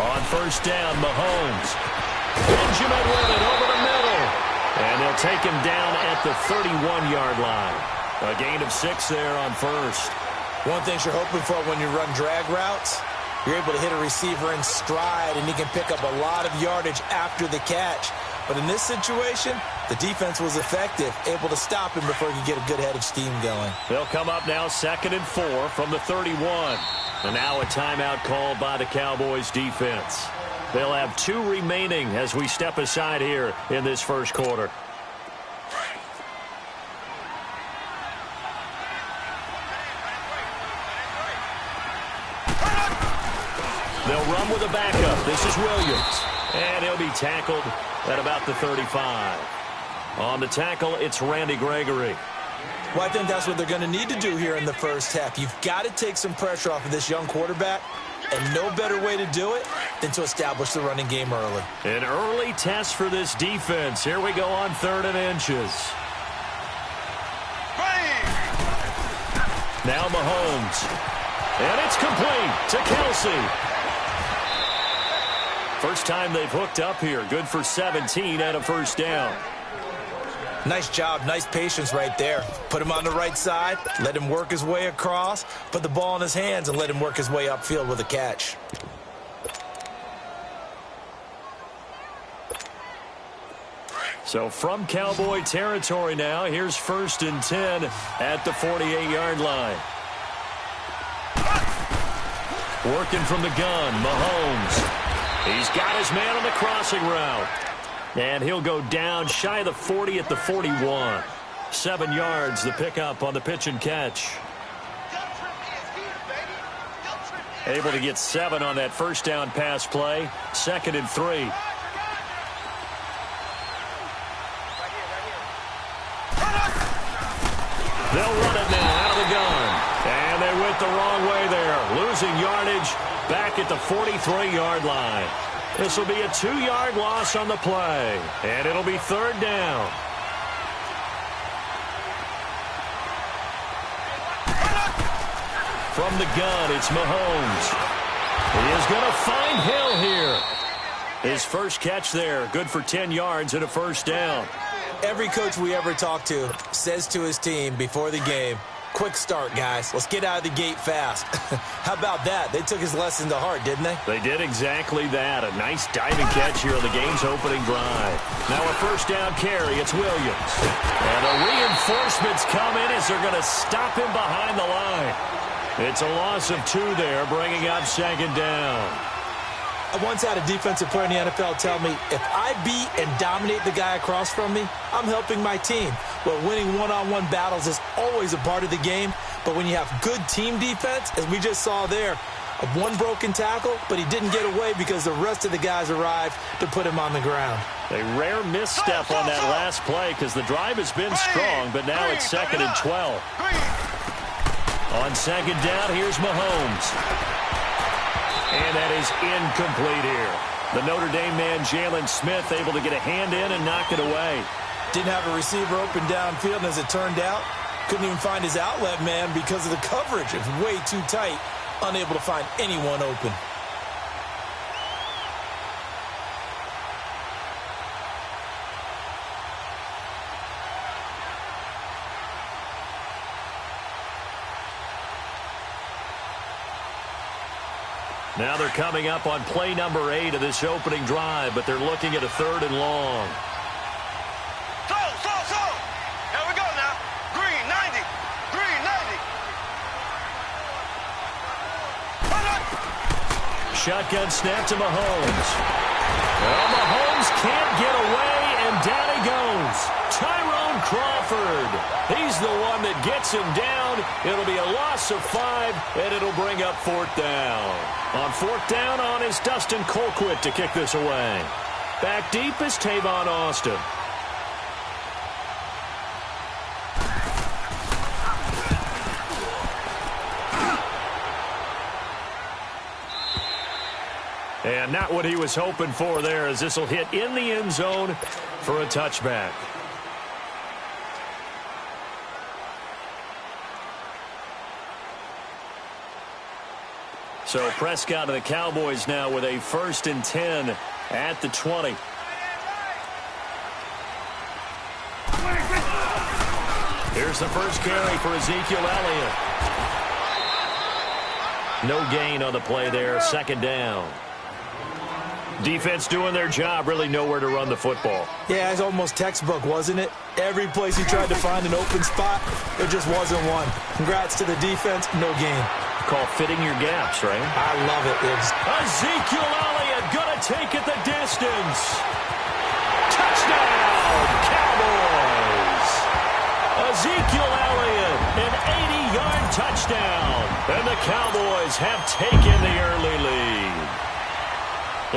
On first down, Mahomes. Benjamin with it over the middle. And they'll take him down at the 31-yard line. A gain of 6 there on first. One thing you're hoping for when you run drag routes, you're able to hit a receiver in stride, and he can pick up a lot of yardage after the catch. But in this situation, the defense was effective, able to stop him before he could get a good head of steam going. They'll come up now 2nd and 4 from the 31. And now a timeout called by the Cowboys defense. They'll have 2 remaining as we step aside here in this first quarter. They'll run with a backup. This is Williams. And he'll be tackled at about the 35. On the tackle, it's Randy Gregory. Well, I think that's what they're going to need to do here in the first half. You've got to take some pressure off of this young quarterback, and no better way to do it than to establish the running game early. An early test for this defense. Here we go on 3rd and inches. Now Mahomes. And it's complete to Kelsey. First time they've hooked up here. Good for 17 and a first down. Nice job, nice patience right there. Put him on the right side, let him work his way across, put the ball in his hands, and let him work his way upfield with a catch. So from Cowboy territory now, here's 1st and 10 at the 48-yard line. Working from the gun, Mahomes. He's got his man on the crossing route. And he'll go down shy of the 40 at the 41. 7 yards, the pickup on the pitch and catch. Able to get 7 on that first down pass play. 2nd and 3. They'll run it now out of the gun. And they went the wrong way there. Losing yardage back at the 43-yard line. This will be a 2-yard loss on the play. And it'll be 3rd down. From the gun, it's Mahomes. He is going to find Hill here. His first catch there, good for 10 yards and a first down. Every coach we ever talk to says to his team before the game, quick start, guys. Let's get out of the gate fast. How about that? They took his lesson to heart, didn't they? They did exactly that. A nice diving catch here on the game's opening drive. Now a first down carry. It's Williams. And the reinforcements come in as they're going to stop him behind the line. It's a loss of 2 there, bringing up 2nd down. I once had a defensive player in the NFL tell me, if I beat and dominate the guy across from me, I'm helping my team. Well, winning one-on-one battles is always a part of the game, but when you have good team defense, as we just saw there, one broken tackle, but he didn't get away because the rest of the guys arrived to put him on the ground. A rare misstep on that last play because the drive has been strong, but now it's 2nd and 12. On 2nd down, here's Mahomes. And that is incomplete here. The Notre Dame man, Jalen Smith, able to get a hand in and knock it away. Didn't have a receiver open downfield, and as it turned out, couldn't even find his outlet man because of the coverage. It's way too tight, unable to find anyone open. Now they're coming up on play number 8 of this opening drive, but they're looking at a 3rd and long. Here we go now. Green 90. Green 90. Shotgun snap to Mahomes. Well, Mahomes can't get away, and down he goes. Tyrone Crawford. He's the one that gets him down. It'll be a loss of 5, and it'll bring up 4th down. On 4th down, on is Dustin Colquitt to kick this away. Back deep is Tavon Austin. And not what he was hoping for there, as this will hit in the end zone for a touchback. So Prescott of the Cowboys now with a 1st and 10 at the 20. Here's the first carry for Ezekiel Elliott. No gain on the play there. 2nd down. Defense doing their job. Really nowhere to run the football. Yeah, it's almost textbook, wasn't it? Every place he tried to find an open spot, there just wasn't one. Congrats to the defense. No gain. Call fitting your gaps, right? I love it. Ezekiel Elliott gonna take it the distance. Touchdown, Cowboys! Ezekiel Elliott, an 80-yard touchdown. And the Cowboys have taken the early lead.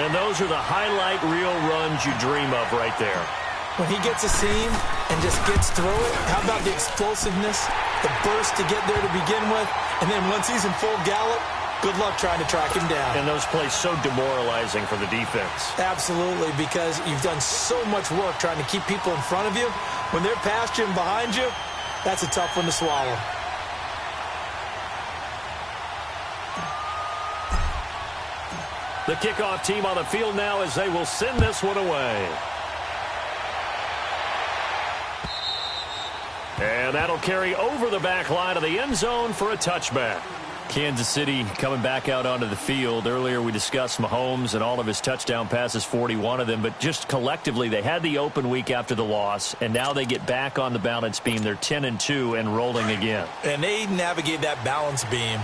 And those are the highlight reel runs you dream of right there. When he gets a seam and just gets through it, how about the explosiveness, the burst to get there to begin with, and then once he's in full gallop, good luck trying to track him down. And those plays so demoralizing for the defense. Absolutely, because you've done so much work trying to keep people in front of you. When they're past you and behind you, that's a tough one to swallow. The kickoff team on the field now as they will send this one away. And that'll carry over the back line of the end zone for a touchback. Kansas City coming back out onto the field. Earlier we discussed Mahomes and all of his touchdown passes, 41 of them. But just collectively, they had the open week after the loss, and now they get back on the balance beam. They're 10-2 and rolling again. And they navigate that balance beam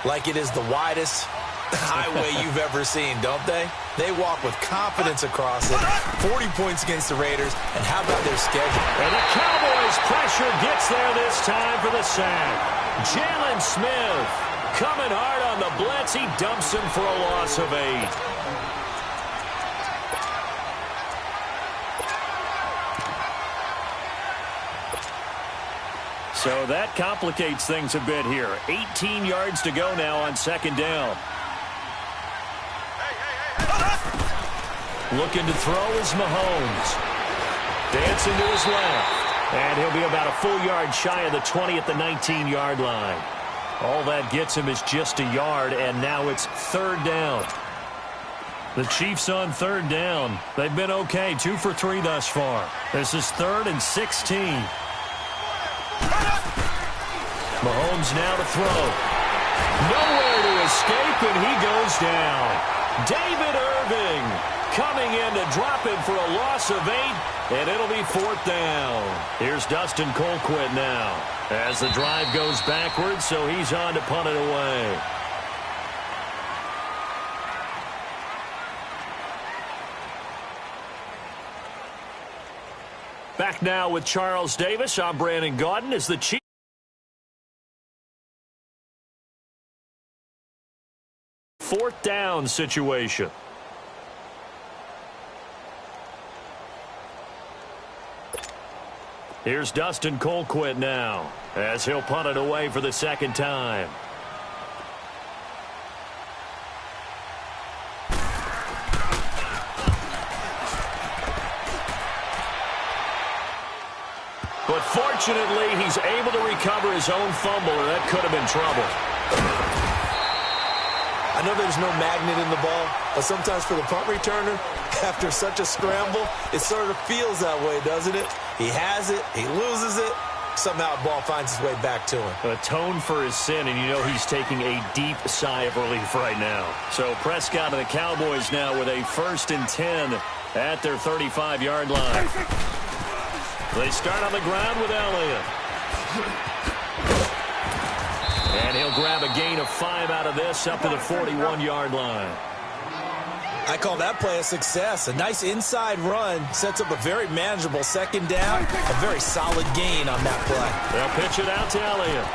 like it is the widest highway you've ever seen, don't they? They walk with confidence across it. 40 points against the Raiders. And how about their schedule? And the Cowboys pressure gets there this time for the sack. Jalen Smith coming hard on the blitz. He dumps him for a loss of 8. So that complicates things a bit here. 18 yards to go now on 2nd down. Looking to throw is Mahomes. Dancing to his left. And he'll be about a full yard shy of the 20 at the 19-yard line. All that gets him is just a yard, and now it's 3rd down. The Chiefs on 3rd down. They've been okay, 2 for 3 thus far. This is 3rd and 16. Mahomes now to throw. Nowhere to escape, and he goes down. David Irving coming in to drop him for a loss of 8, and it'll be 4th down. Here's Dustin Colquitt now as the drive goes backwards, so he's on to punt it away. Back now with Charles Davis. I'm Brandon Gaudin as the Chiefs. 4th down situation. Here's Dustin Colquitt now as he'll punt it away for the 2nd time. But fortunately, he's able to recover his own fumble, or that could have been trouble. I know there's no magnet in the ball, but sometimes for the punt returner, after such a scramble, it sort of feels that way, doesn't it? He has it, he loses it, somehow the ball finds its way back to him. Atone for his sin, and you know he's taking a deep sigh of relief right now. So Prescott of the Cowboys now with a 1st and 10 at their 35-yard line. They start on the ground with Elliott. And he'll grab a gain of 5 out of this up to the 41-yard line. I call that play a success. A nice inside run sets up a very manageable 2nd down. A very solid gain on that play. They'll pitch it out to Elliott.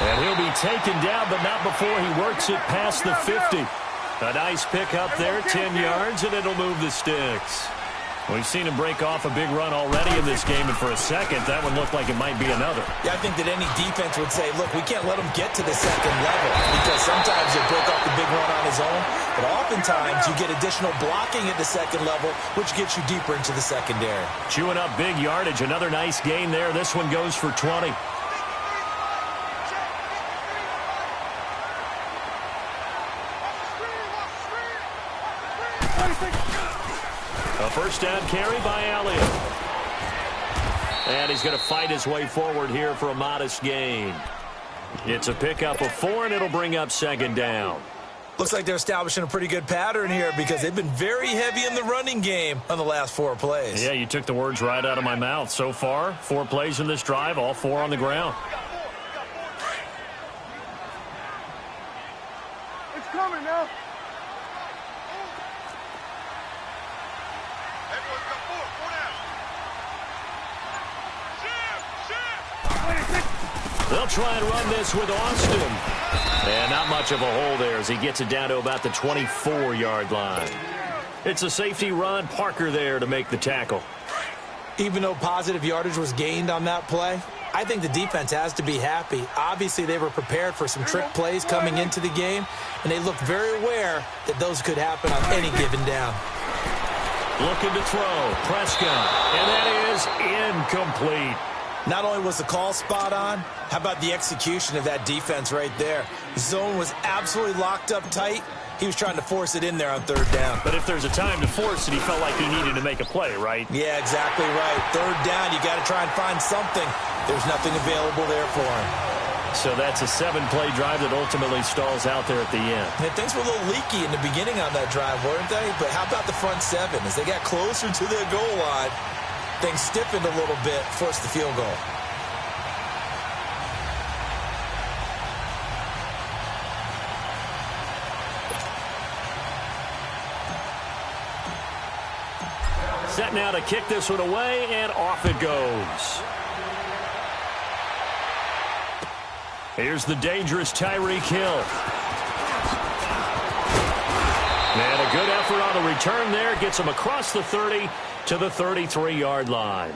And he'll be taken down, but not before he works it past the 50. A nice pick up there, 10 yards, and it'll move the sticks. We've seen him break off a big run already in this game, and for a second, that one looked like it might be another. Yeah, I think that any defense would say, look, we can't let him get to the 2nd level, because sometimes he'll break off the big run on his own, but oftentimes you get additional blocking at the 2nd level, which gets you deeper into the secondary. Chewing up big yardage. Another nice gain there. This one goes for 20. first down carry by Elliott. And he's going to fight his way forward here for a modest gain. It's a pickup of 4, and it'll bring up second down. Looks like they're establishing a pretty good pattern here because they've been very heavy in the running game on the last 4 plays. Yeah, you took the words right out of my mouth. So far, 4 plays in this drive, all 4 on the ground. It's coming now. Everyone's got 4 down. They'll try and run this with Austin. And not much of a hole there as he gets it down to about the 24-yard line. It's a safety run. Parker there to make the tackle. Even though positive yardage was gained on that play, I think the defense has to be happy. Obviously, they were prepared for some trick plays coming into the game, and they looked very aware that those could happen on any given down. Looking to throw. Prescott. And that is incomplete. Not only was the call spot on, how about the execution of that defense right there? Zone was absolutely locked up tight. He was trying to force it in there on 3rd down. But if there's a time to force it, he felt like he needed to make a play, right? Yeah, exactly right. 3rd down, you got to try and find something. There's nothing available there for him. So that's a 7-play drive that ultimately stalls out there at the end. And things were a little leaky in the beginning on that drive, weren't they? But how about the front 7? As they got closer to their goal line, things stiffened a little bit, forced the field goal. Set now to kick this one away, and off it goes. Here's the dangerous Tyreek Hill. And a good effort on the return there. Gets him across the 30 to the 33-yard line.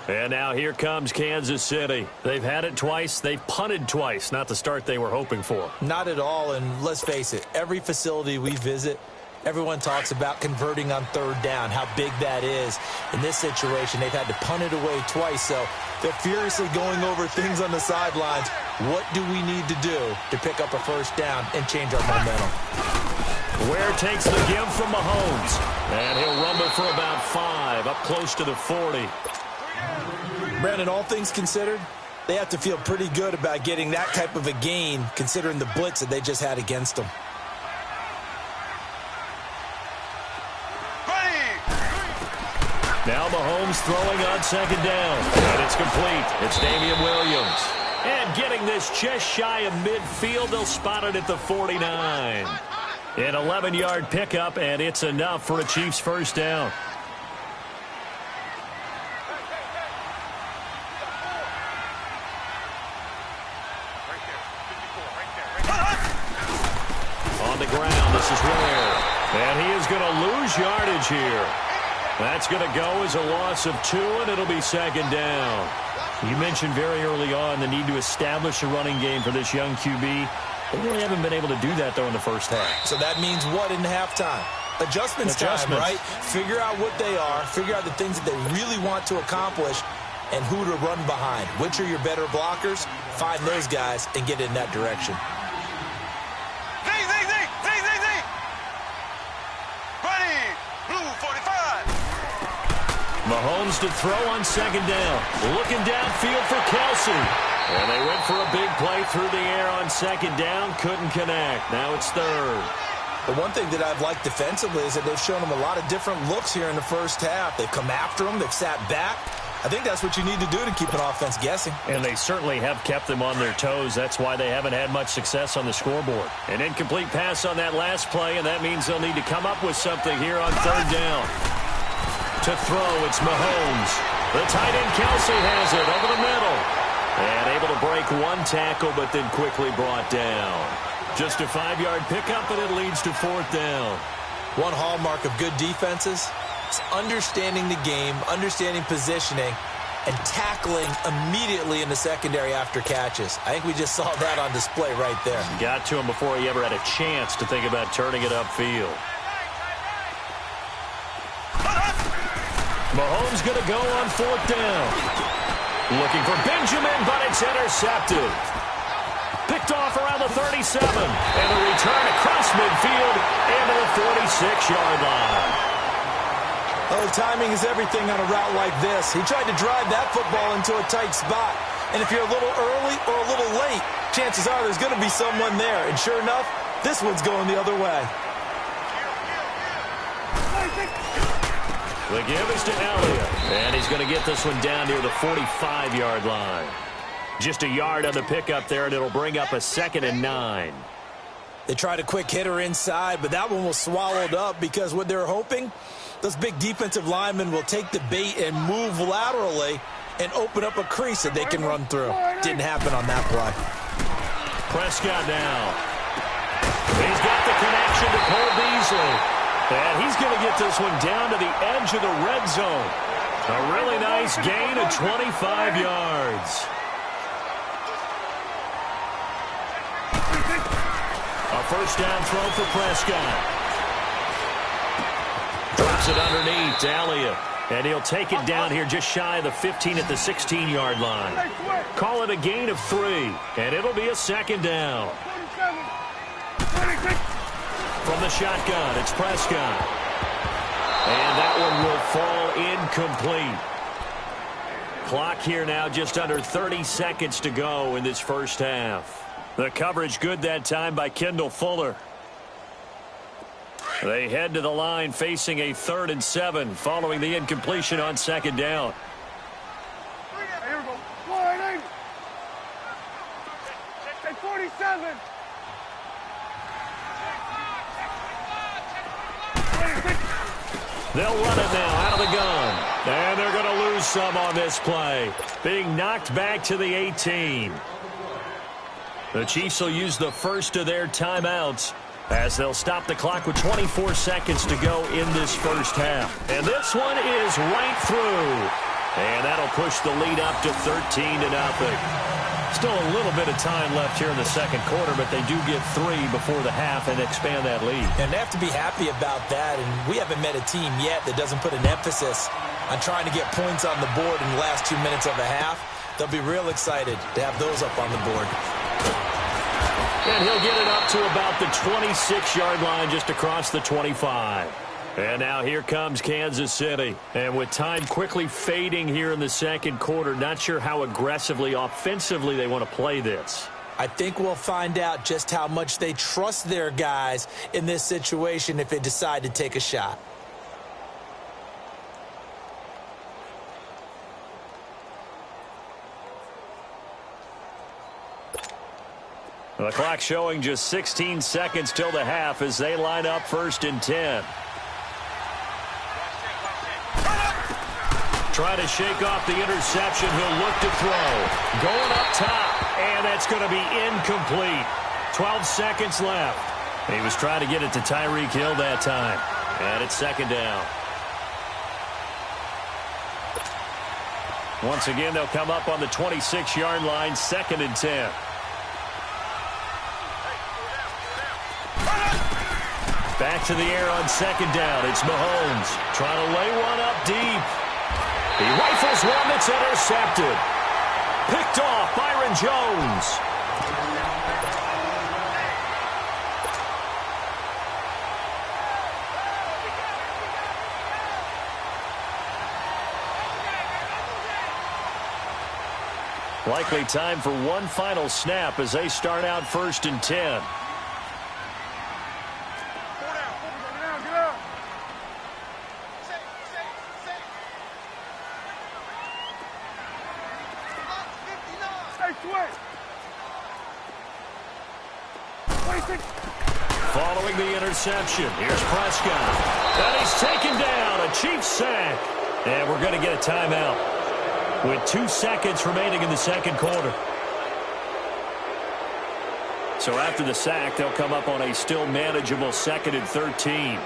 And now here comes Kansas City. They've had it twice. They've punted twice. Not the start they were hoping for. Not at all, and let's face it, every facility we visit, everyone talks about converting on 3rd down, how big that is. In this situation, they've had to punt it away twice, so they're furiously going over things on the sidelines. What do we need to do to pick up a 1st down and change our momentum? Ware takes the give from Mahomes. And he'll rumble for about 5, up close to the 40. Brandon, all things considered, they have to feel pretty good about getting that type of a gain, considering the blitz that they just had against them. Now Mahomes throwing on 2nd down. And it's complete. It's Damian Williams. And getting this just shy of midfield, they'll spot it at the 49. An 11-yard pickup, and it's enough for a Chiefs 1st down. On the ground, this is Ware. And he is going to lose yardage here. That's going to go as a loss of 2, and it'll be 2nd down. You mentioned very early on the need to establish a running game for this young QB. They really haven't been able to do that, though, in the first half. So that means what in halftime? Adjustments time, right? Figure out what they are, figure out the things that they really want to accomplish, and who to run behind. Which are your better blockers? Find those guys and get in that direction. Ready, blue 45. Mahomes to throw on 2nd down. Looking downfield for Kelsey. And they went for a big play through the air on 2nd down. Couldn't connect. Now it's 3rd. The one thing that I've liked defensively is that they've shown them a lot of different looks here in the first half. They've come after them. They've sat back. I think that's what you need to do to keep an offense guessing. And they certainly have kept them on their toes. That's why they haven't had much success on the scoreboard. An incomplete pass on that last play, and that means they'll need to come up with something here on 3rd down. To throw, it's Mahomes. The tight end Kelsey has it over the middle. And able to break 1 tackle, but then quickly brought down. Just a 5-yard pickup, and it leads to 4th down. One hallmark of good defenses is understanding the game, understanding positioning, and tackling immediately in the secondary after catches. I think we just saw that on display right there. Got to him before he ever had a chance to think about turning it upfield. Mahomes going to go on 4th down. Looking for Benjamin, but it's intercepted. Picked off around the 37. And the return across midfield into the 46-yard line. Oh, timing is everything on a route like this. He tried to drive that football into a tight spot. And if you're a little early or a little late, chances are there's going to be someone there. And sure enough, this one's going the other way. The give is to Elliott, and he's going to get this one down near the 45-yard line. Just a yard on the pickup there, and it'll bring up a 2nd and 9. They tried a quick hitter inside, but that one was swallowed up because what they're hoping, those big defensive linemen will take the bait and move laterally and open up a crease that they can run through. Didn't happen on that play. Prescott now. He's got the connection to Cole Beasley. And he's going to get this one down to the edge of the red zone. A really nice gain of 25 yards. A first down throw for Prescott. Drops it underneath to Elliott. And he'll take it down here just shy of the 15 at the 16-yard line. Call it a gain of 3. And it'll be a 2nd down. From the shotgun, it's Prescott. And that one will fall incomplete. Clock here now just under 30 seconds to go in this first half. The coverage good that time by Kendall Fuller. They head to the line facing a 3rd and 7 following the incompletion on 2nd down. Here we go. 47. They'll run it now out of the gun. And they're going to lose some on this play. Being knocked back to the 18. The Chiefs will use the first of their timeouts as they'll stop the clock with 24 seconds to go in this first half. And this one is right through. And that'll push the lead up to 13-0. Still a little bit of time left here in the second quarter, but they do get 3 before the half and expand that lead. And they have to be happy about that. And we haven't met a team yet that doesn't put an emphasis on trying to get points on the board in the last 2 minutes of the half. They'll be real excited to have those up on the board. And he'll get it up to about the 26-yard line, just across the 25. And now here comes Kansas City. And with time quickly fading here in the second quarter, not sure how aggressively, offensively they want to play this. I think we'll find out just how much they trust their guys in this situation if they decide to take a shot. The clock showing just 16 seconds till the half as they line up 1st and 10. Try to shake off the interception. He'll look to throw. Going up top, and that's going to be incomplete. 12 seconds left. He was trying to get it to Tyreek Hill that time. And it's 2nd down. Once again, they'll come up on the 26-yard line, 2nd and 10. Back to the air on 2nd down. It's Mahomes trying to lay one up deep. He rifles one that's intercepted. Picked off Byron Jones. Likely time for one final snap as they start out 1st and 10. Following the interception, here's Prescott. And he's taken down, a Chiefs sack. And we're going to get a timeout with 2 seconds remaining in the second quarter. So after the sack, they'll come up on a still manageable 2nd and 13.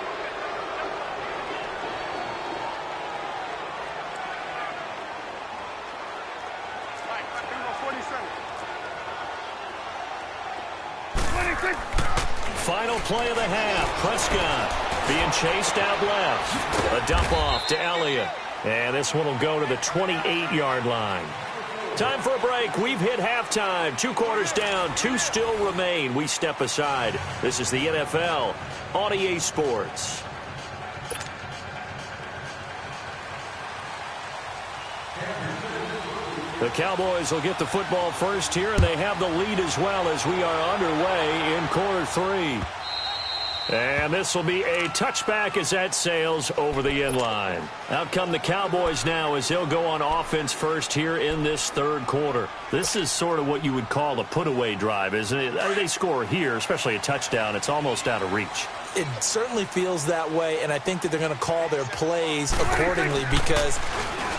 Final play of the half. Prescott being chased out left. A dump off to Elliott. And this one will go to the 28-yard line. Time for a break. We've hit halftime. 2 quarters down. 2 still remain. We step aside. This is the NFL on EA Sports. The Cowboys will get the football first here, and they have the lead as well as we are underway in quarter 3. And this will be a touchback as that sails over the end line. Out come the Cowboys now as they'll go on offense first here in this third quarter. This is sort of what you would call a put-away drive, isn't it? They score here, especially a touchdown. It's almost out of reach. It certainly feels that way, and I think that they're going to call their plays accordingly because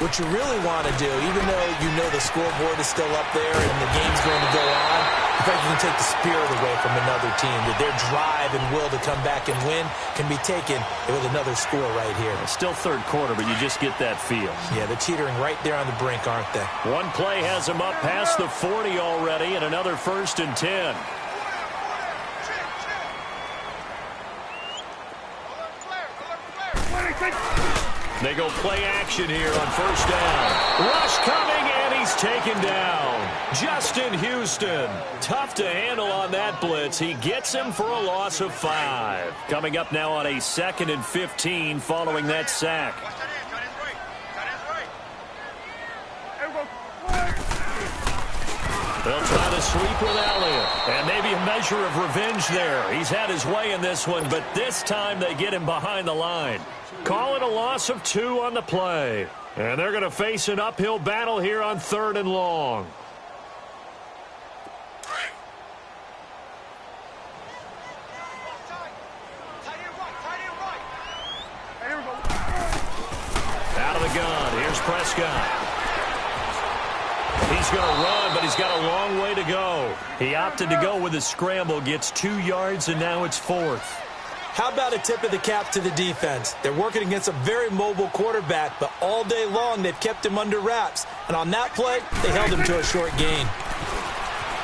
what you really want to do, even though you know the scoreboard is still up there and the game's going to go on, in fact, you can take the spirit away from another team, that their drive and will to come back and win can be taken with another score right here. It's still third quarter, but you just get that feel. Yeah, they're teetering right there on the brink, aren't they? One play has them up past the 40 already, and another 1st and 10. They go play action here on 1st down. Rush coming, and he's taken down. Justin Houston. Tough to handle on that blitz. He gets him for a loss of 5. Coming up now on a 2nd and 15 following that sack. They'll try to sweep with Elliott. And maybe a measure of revenge there. He's had his way in this one, but this time they get him behind the line. Call it a loss of 2 on the play. And they're going to face an uphill battle here on 3rd and long. Out of the gun. Here's Prescott. He's going to run, but he's got a long way to go. He opted to go with a scramble, gets 2 yards, and now it's 4th. How about a tip of the cap to the defense? They're working against a very mobile quarterback, but all day long they've kept him under wraps. And on that play, they held him to a short gain.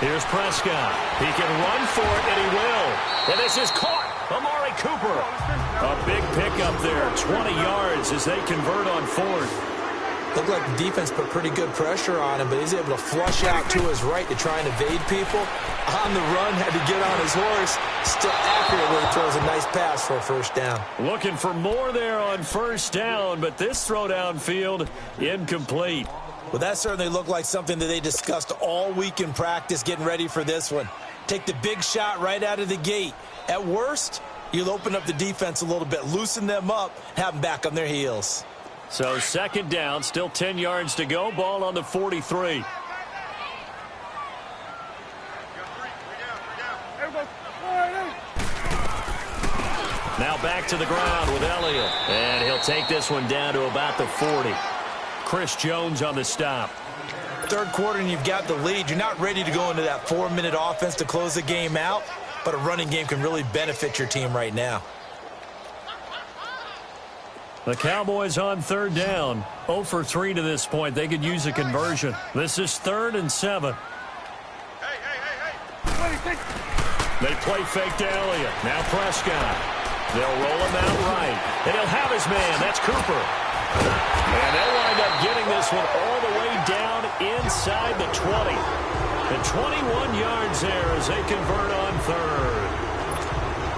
Here's Prescott. He can run for it, and he will. And this is caught. Amari Cooper. A big pickup there, 20 yards as they convert on 4th. Looked like the defense put pretty good pressure on him, but he's able to flush out to his right to try and evade people. On the run, had to get on his horse. Still accurately throws a nice pass for a 1st down. Looking for more there on 1st down, but this throw downfield incomplete. Well, that certainly looked like something that they discussed all week in practice getting ready for this one. Take the big shot right out of the gate. At worst, you'll open up the defense a little bit, loosen them up, have them back on their heels. So 2nd down, still 10 yards to go. Ball on the 43. Now back to the ground with Elliott. And he'll take this one down to about the 40. Chris Jones on the stop. Third quarter and you've got the lead. You're not ready to go into that 4-minute offense to close the game out, but a running game can really benefit your team right now. The Cowboys on 3rd down. 0 for 3 to this point. They could use a conversion. This is 3rd and 7. They play fake to Elliott. Now Prescott. They'll roll him out right. And he'll have his man. That's Cooper. And they'll wind up getting this one all the way down inside the 20. And 21 yards there as they convert on 3rd.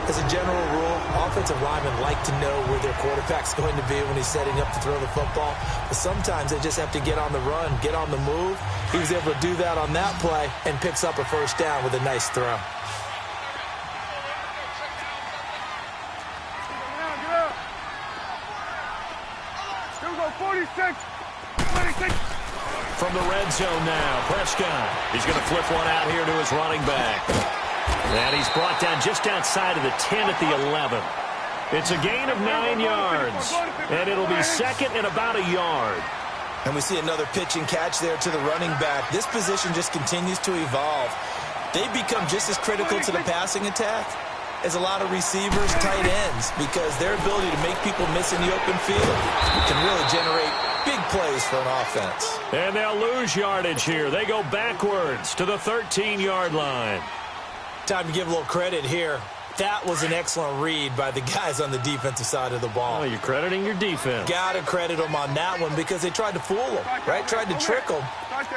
As a general rule, offensive linemen like to know where their quarterback's going to be when he's setting up to throw the football. But sometimes they just have to get on the run, get on the move. He was able to do that on that play and picks up a 1st down with a nice throw. From the red zone now, Prescott. He's going to flip one out here to his running back. And he's brought down just outside of the 10 at the 11. It's a gain of 9 yards. And it'll be 2nd and about a yard. And we see another pitch and catch there to the running back. This position just continues to evolve. They become just as critical to the passing attack as a lot of receivers, tight ends, because their ability to make people miss in the open field can really generate big plays for an offense. And they'll lose yardage here. They go backwards to the 13-yard line. Time to give a little credit here. That was an excellent read by the guys on the defensive side of the ball. Oh, you're crediting your defense. Got to credit them on that one because they tried to fool them, right? Tried to trick them.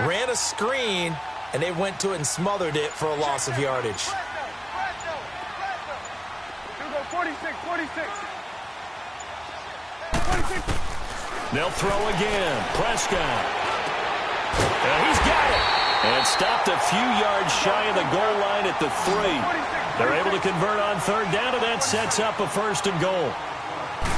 Ran a screen, and they went to it and smothered it for a loss of yardage. 46. They'll throw again. Prescott. He's got it. And stopped a few yards shy of the goal line at the 3. They're able to convert on third down, and that sets up a 1st and goal.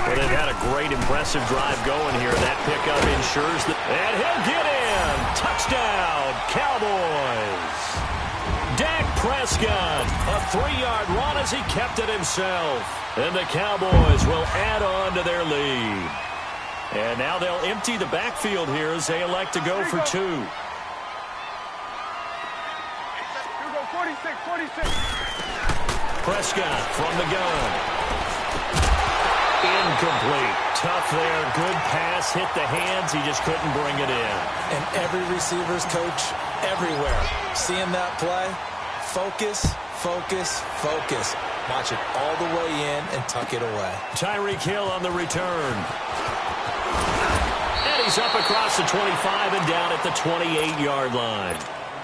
Well, they've had a great, impressive drive going here. That pickup ensures that... And he'll get in. Touchdown, Cowboys. Dak Prescott, a 3-yard run as he kept it himself. And the Cowboys will add on to their lead. And now they'll empty the backfield here as they elect to go for 2. Here we go, 46. Prescott from the gun. Incomplete. Tough there. Good pass. Hit the hands. He just couldn't bring it in. And every receiver's coach everywhere. Seeing that play, focus, focus, focus. Watch it all the way in and tuck it away. Tyreek Hill on the return. And he's up across the 25 and down at the 28-yard line.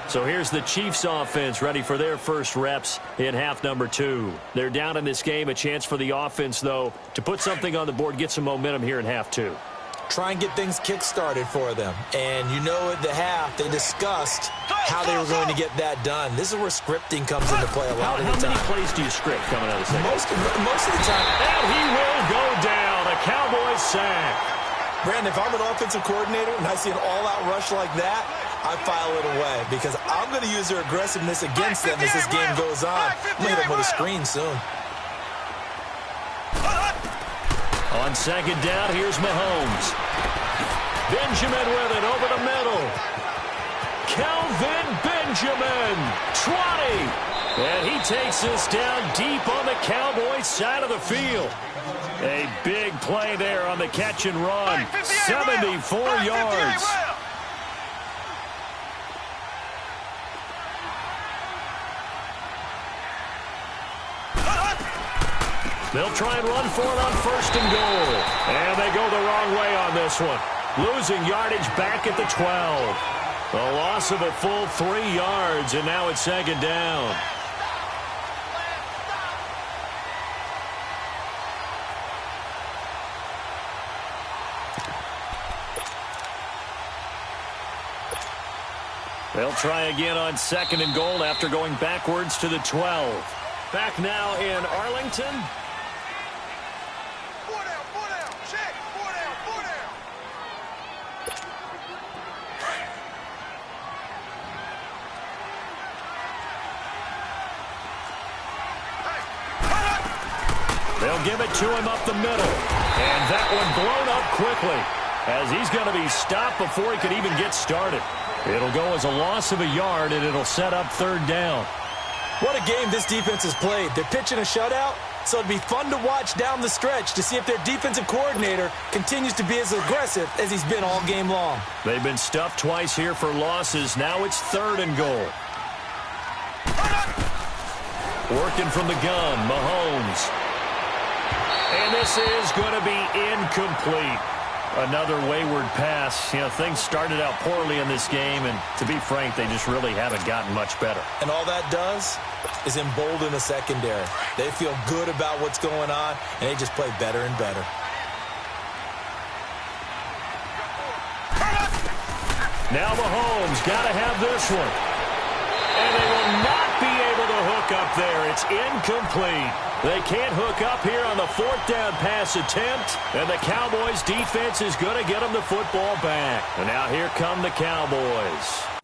So here's the Chiefs offense ready for their first reps in half number 2. They're down in this game. A chance for the offense, though, to put something on the board, get some momentum here in half 2. Try and get things kick-started for them. And you know at the half, they discussed how they were going to get that done. This is where scripting comes into play a lot of the time. How many plays do you script coming out of the second? Most of the time. And he will go down. A Cowboys sack. Brandon, if I'm an offensive coordinator and I see an all-out rush like that, I file it away because I'm going to use their aggressiveness against them as this game goes on. I'm going to hit them with a screen soon. On second down, here's Mahomes. Benjamin with it over the middle. Kelvin Benjamin, 20. And he takes this down deep on the Cowboys side of the field. A big play there on the catch and run. 74 yards. They'll try and run for it on 1st and goal. And they go the wrong way on this one. Losing yardage back at the 12. A loss of a full 3 yards, and now it's 2nd down. They'll try again on 2nd and goal after going backwards to the 12. Back now in Arlington. 4 down, check, 4 down. They'll give it to him up the middle. And that one blown up quickly as he's going to be stopped before he could even get started. It'll go as a loss of a yard, and it'll set up 3rd down. What a game this defense has played. They're pitching a shutout, so it'd be fun to watch down the stretch to see if their defensive coordinator continues to be as aggressive as he's been all game long. They've been stuffed twice here for losses. Now it's 3rd and goal. Working from the gun, Mahomes. And this is going to be incomplete. Another wayward pass. You know, things started out poorly in this game, and to be frank, they just really haven't gotten much better. And all that does is embolden the secondary. They feel good about what's going on, and they just play better and better. Now Mahomes got to have this one. And they will not be able to hook up there. It's incomplete. They can't hook up here on the 4th down pass attempt. And the Cowboys defense is going to get them the football back. And now here come the Cowboys.